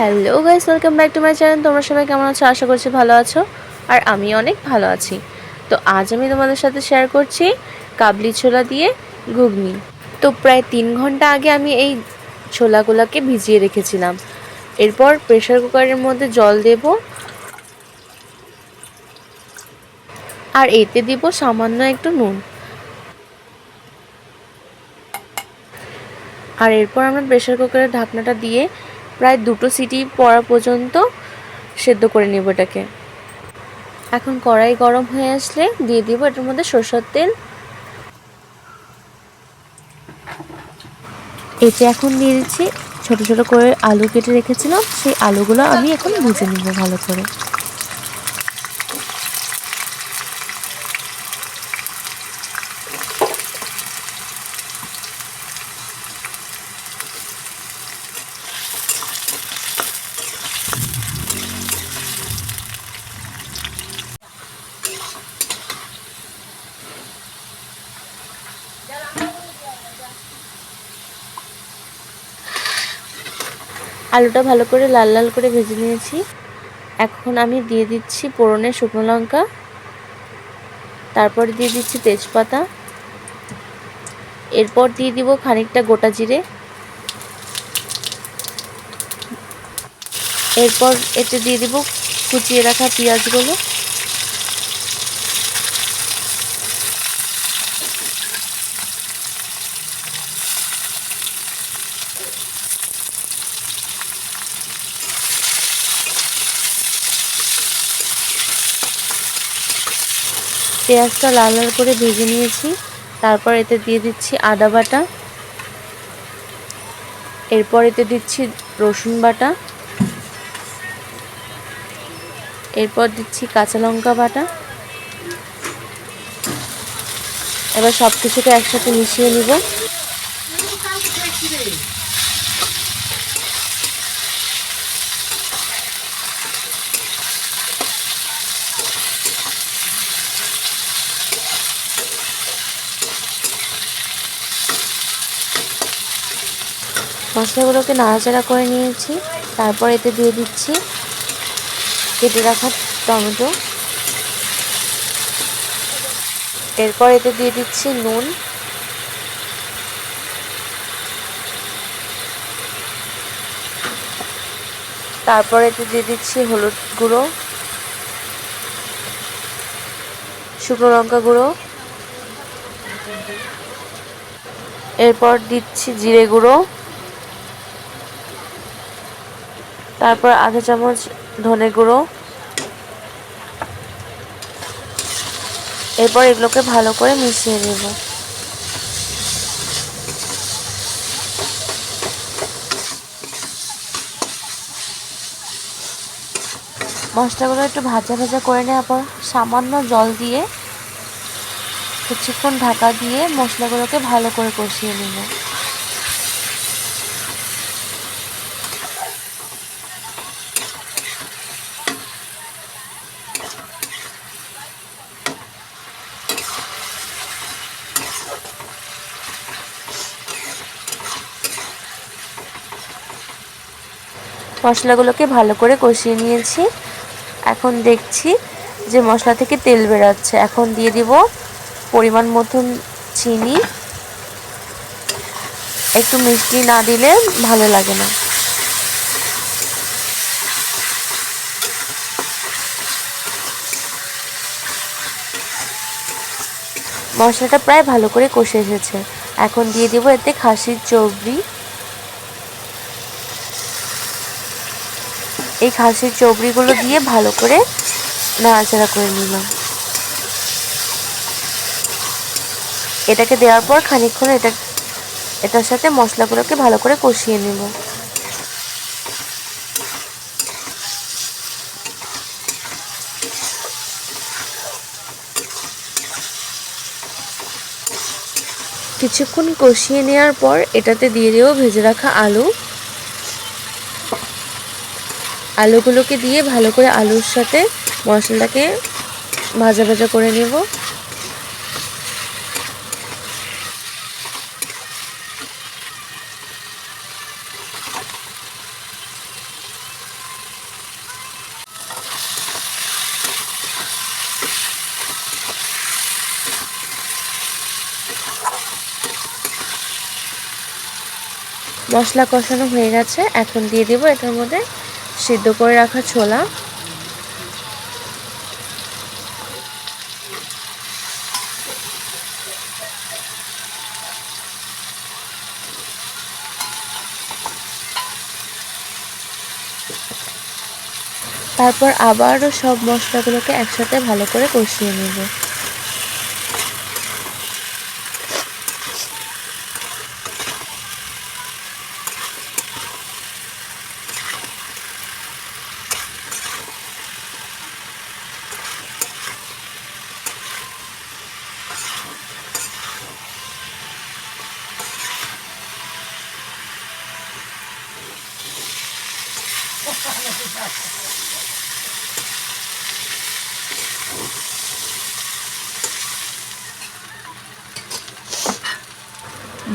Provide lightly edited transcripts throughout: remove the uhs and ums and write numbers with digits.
Hello guys, welcome back to my channel. তোমরা সবাই কেমন আছো? আশা করছি ভালো আছো। আর আমি অনেক ভালো আছি। তো আজ আমি তোমাদের সাথে শেয়ার করছি কাবলি ছোলা দিয়ে ঘুগনি। তো প্রায় 3 ঘন্টা আগে আমি এই ছোলাগুলোকে ভিজিয়ে রেখেছিলাম। এরপর প্রেসার কুকারের মধ্যে জল দেব, আর এতে দিব সামান্য একটু নুন। আর এরপর আমরা প্রেসার কুকারের ঢাকনাটা দিয়ে প্রায় 2টো সিটি পড়া পর্যন্ত সেদ্ধ করে নেব এটাকে। এখন কড়াই গরম হয়ে আসলে দিয়ে দিব এটার মধ্যে সরষের তেল। এতে এখন দিয়ে দিচ্ছি ছোট ছোট করে আলু কেটে রেখেছিলাম, সেই আলুগুলো আমি এখন ভেজে নিব ভালো করে। আলুটা ভালো করে লাল লাল করে ভেজে নিয়েছি। এখন আমি দিয়ে দিচ্ছি ফোড়নে শুকনো লঙ্কা, তারপর দিয়ে দিচ্ছি তেজপাতা, এরপর দিয়ে দিব খানিকটা গোটা জিরে, এরপর এতে দিয়ে দিব কুচিয়ে রাখা পেঁয়াজগুলো, পেঁয়াজটা লাল লাল করে ভেজে নিয়েছি। তারপর এতে দিয়ে দিচ্ছি আদা বাটা, এরপর এতে দিচ্ছি রসুন বাটা, এরপর দিচ্ছি কাঁচা লঙ্কা বাটা। এবার সব কিছুকে একসাথে মিশিয়ে নিব। মশলাগুলোকে নাড়াচাড়া করে নিয়েছি। তারপর এতে দিয়ে দিচ্ছি কেটে রাখা টমেটো, এরপর এতে দিয়ে দিচ্ছি নুন, তারপর এতে দিয়ে দিচ্ছি হলুদ গুঁড়ো, শুকনো লঙ্কা গুঁড়ো, এরপর দিচ্ছি জিরে গুঁড়ো, তারপর আধা চামচ ধনে গুঁড়ো। এরপর এগুলোকে ভালো করে মিশিয়ে নেব। মশলাগুলো একটু ভাজা ভাজা করে নেওয়ার পর সামান্য জল দিয়ে কিছুক্ষণ ঢাকা দিয়ে মশলাগুলোকে ভালো করে কষিয়ে নেব। মশলাগুলোকে ভালো করে কষিয়ে নিয়েছি। এখন দেখছি যে মশলা থেকে তেল বেরাচ্ছে। এখন দিয়ে দিব পরিমাণ মতন চিনি। একটু মিষ্টি না দিলে ভালো লাগে না। মশলাটা প্রায় ভালো করে কষে এসেছে। এখন দিয়ে দিব এতে খাসির চর্বি। এই খাসির চর্বিগুলো দিয়ে ভালো করে নাড়াচাড়া করে নিলাম। এটাকে দেওয়ার পর খানিকক্ষণ এটার সাথে মশলাগুলোকে ভালো করে কষিয়ে নেব। কিছুক্ষণ কষিয়ে নেওয়ার পর এটাতে দিয়ে দেবো ভেজে রাখা আলুগুলোকে দিয়ে ভালো করে আলুর সাথে মশলাটাকে ভাজা ভাজা করে নেব। মশলা কষানো হয়ে গেছে, এখন দিয়ে দেবো এটার মধ্যে সিদ্ধ করে রাখা ছোলা। তারপর আবারও সব মশলাগুলোকে একসাথে ভালো করে কষিয়ে নেব।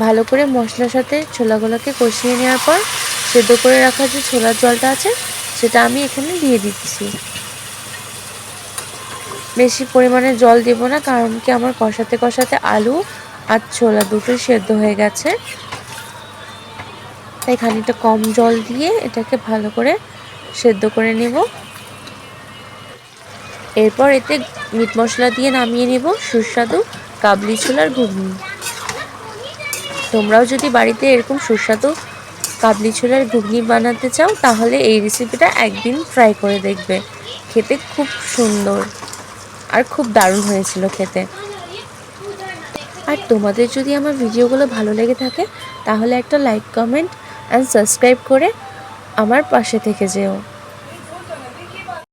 ভালো করে মশলার সাথে ছোলাগুলোকে কষিয়ে নেওয়ার পর সেদ্ধ করে রাখা যে ছোলার জলটা আছে সেটা আমি এখানে দিয়ে দিচ্ছি। বেশি পরিমাণে জল দেব না, কারণ কি আমার কষাতে কষাতে আলু আর ছোলা দুটোই সেদ্ধ হয়ে গেছে। তাই খানিকটা কম জল দিয়ে এটাকে ভালো করে সেদ্ধ করে নেব। এরপর এতে মিট মশলা দিয়ে নামিয়ে নেব সুস্বাদু কাবলি ছোলার ঘুগনি। তোমরাও যদি বাড়িতে এরকম সুস্বাদু কাবলি ছোলার ঘুগনি বানাতে চাও তাহলে এই রেসিপিটা একদিন ট্রাই করে দেখবে। খেতে খুব সুন্দর আর খুব দারুণ হয়েছিল খেতে। আর তোমাদের যদি আমার ভিডিওগুলো ভালো লেগে থাকে তাহলে একটা লাইক, কমেন্ট অ্যান্ড সাবস্ক্রাইব করে আমার পাশে থেকে যেও।